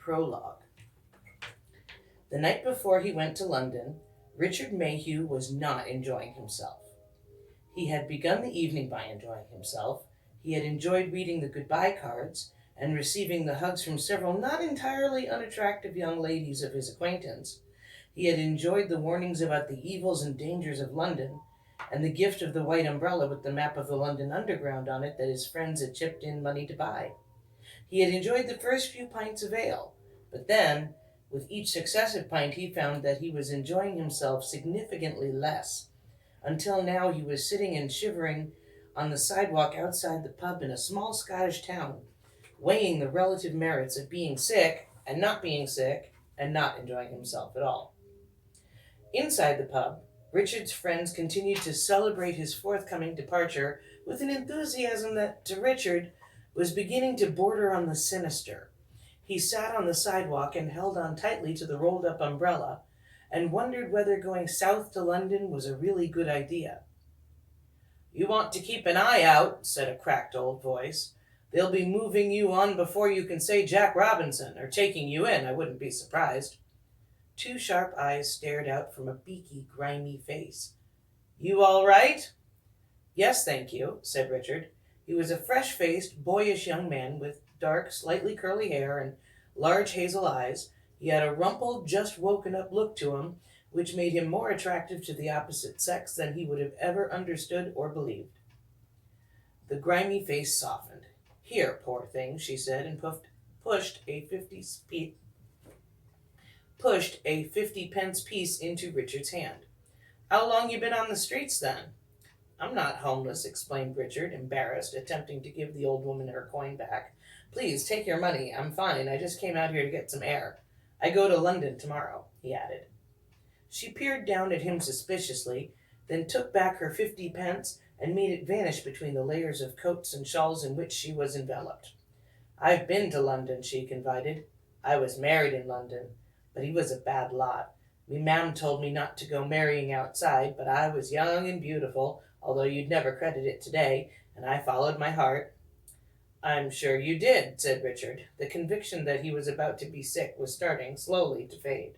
Prolog. The night before he went to London, Richard Mayhew was not enjoying himself. He had begun the evening by enjoying himself. He had enjoyed reading the goodbye cards and receiving the hugs from several not entirely unattractive young ladies of his acquaintance. He had enjoyed the warnings about the evils and dangers of London, and the gift of the white umbrella with the map of the London Underground on it that his friends had chipped in money to buy. He had enjoyed the first few pints of ale, but then, with each successive pint, he found that he was enjoying himself significantly less. Until now, he was sitting and shivering on the sidewalk outside the pub in a small Scottish town, weighing the relative merits of being sick and not enjoying himself at all. Inside the pub, Richard's friends continued to celebrate his forthcoming departure with an enthusiasm that, to Richard, was beginning to border on the sinister. He sat on the sidewalk and held on tightly to the rolled-up umbrella and wondered whether going south to London was a really good idea. "You want to keep an eye out," said a cracked old voice. "They'll be moving you on before you can say Jack Robinson, or taking you in, I wouldn't be surprised." Two sharp eyes stared out from a beaky, grimy face. "You all right?" "Yes, thank you," said Richard. He was a fresh-faced, boyish young man with dark, slightly curly hair and large hazel eyes. He had a rumpled, just-woken-up look to him, which made him more attractive to the opposite sex than he would have ever understood or believed. The grimy face softened. "Here, poor thing," she said, and pushed a 50-pence piece into Richard's hand. "How long you been on the streets, then?" "I'm not homeless," explained Richard, embarrassed, attempting to give the old woman her coin back. "Please, take your money. I'm fine. I just came out here to get some air. I go to London tomorrow," he added. She peered down at him suspiciously, then took back her 50 pence and made it vanish between the layers of coats and shawls in which she was enveloped. "I've been to London," she confided. "I was married in London, but he was a bad lot. Me mam told me not to go marrying outside, but I was young and beautiful, although you'd never credit it today, and I followed my heart." "I'm sure you did," said Richard. The conviction that he was about to be sick was starting slowly to fade.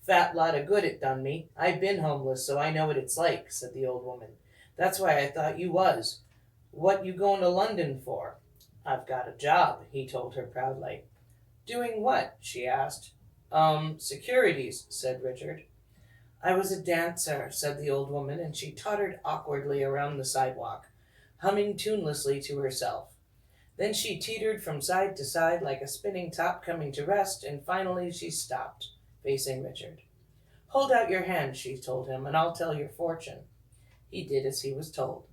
"Fat lot of good it done me. I've been homeless, so I know what it's like," said the old woman. "That's why I thought you was. What you going to London for?" "I've got a job," he told her proudly. "Doing what?" she asked. Securities," said Richard. "I was a dancer," said the old woman, and she tottered awkwardly around the sidewalk, humming tunelessly to herself. Then she teetered from side to side like a spinning top coming to rest, and finally she stopped, facing Richard. "Hold out your hand," she told him, "and I'll tell your fortune." He did as he was told.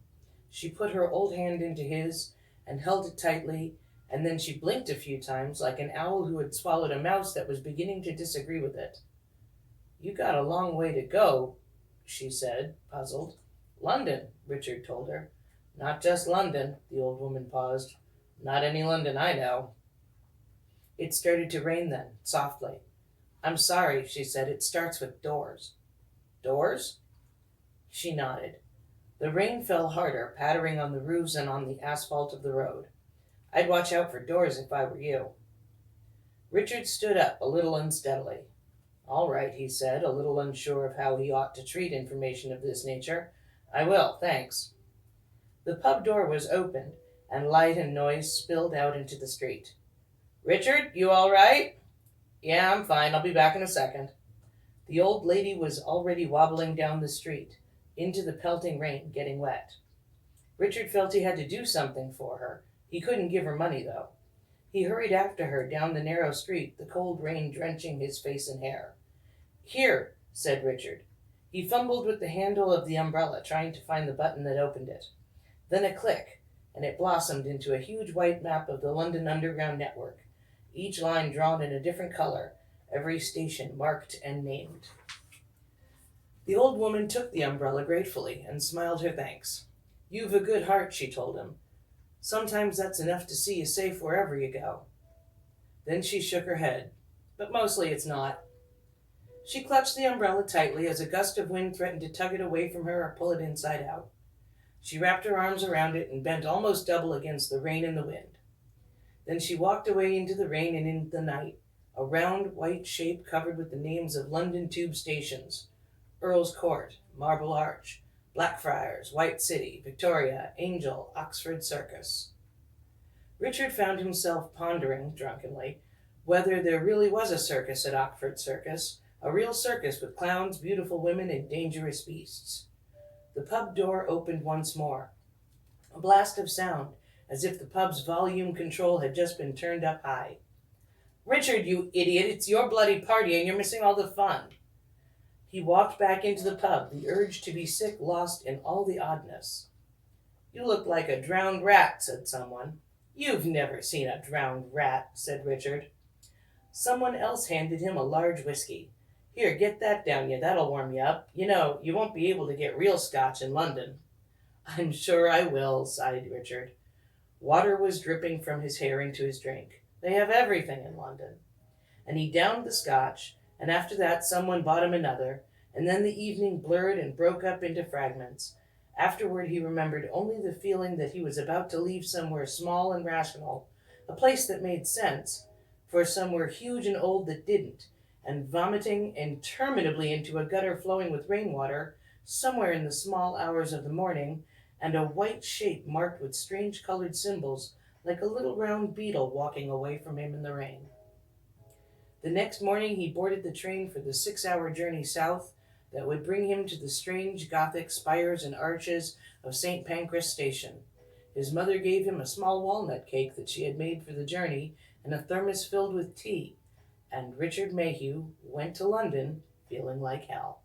She put her old hand into his and held it tightly, and then she blinked a few times like an owl who had swallowed a mouse that was beginning to disagree with it. "You got a long way to go," she said, puzzled. "London," Richard told her. "Not just London," the old woman paused. "Not any London I know." It started to rain then, softly. "I'm sorry," she said. "It starts with doors." "Doors?" She nodded. The rain fell harder, pattering on the roofs and on the asphalt of the road. "I'd watch out for doors if I were you." Richard stood up, a little unsteadily. "All right," he said, a little unsure of how he ought to treat information of this nature. "I will, thanks." The pub door was opened, and light and noise spilled out into the street. "Richard, you all right?" "Yeah, I'm fine. I'll be back in a second." The old lady was already wobbling down the street, into the pelting rain, getting wet. Richard felt he had to do something for her. He couldn't give her money, though. He hurried after her down the narrow street, the cold rain drenching his face and hair. "Here," said Richard. He fumbled with the handle of the umbrella, trying to find the button that opened it. Then a click, and it blossomed into a huge white map of the London Underground network, each line drawn in a different color, every station marked and named. The old woman took the umbrella gratefully and smiled her thanks. "You've a good heart," she told him. "Sometimes that's enough to see you safe wherever you go." Then she shook her head. "But mostly it's not." She clutched the umbrella tightly as a gust of wind threatened to tug it away from her or pull it inside out. She wrapped her arms around it and bent almost double against the rain and the wind. Then she walked away into the rain and into the night, a round white shape covered with the names of London tube stations: Earl's Court, Marble Arch, Blackfriars, White City, Victoria, Angel, Oxford Circus. Richard found himself pondering, drunkenly, whether there really was a circus at Oxford Circus, a real circus with clowns, beautiful women, and dangerous beasts. The pub door opened once more. A blast of sound, as if the pub's volume control had just been turned up high. "Richard, you idiot, it's your bloody party and you're missing all the fun." He walked back into the pub, the urge to be sick lost in all the oddness. "You look like a drowned rat," said someone. "You've never seen a drowned rat," said Richard. Someone else handed him a large whiskey. "Here, get that down you, that'll warm you up. You know, you won't be able to get real scotch in London." "I'm sure I will," sighed Richard. Water was dripping from his hair into his drink. They have everything in London. And he downed the scotch, and after that someone bought him another, and then the evening blurred and broke up into fragments. Afterward he remembered only the feeling that he was about to leave somewhere small and rational, a place that made sense, for somewhere huge and old that didn't, and vomiting interminably into a gutter flowing with rainwater, somewhere in the small hours of the morning, and a white shape marked with strange colored symbols, like a little round beetle walking away from him in the rain. The next morning he boarded the train for the 6-hour journey south that would bring him to the strange Gothic spires and arches of St. Pancras Station. His mother gave him a small walnut cake that she had made for the journey and a thermos filled with tea, and Richard Mayhew went to London feeling like hell.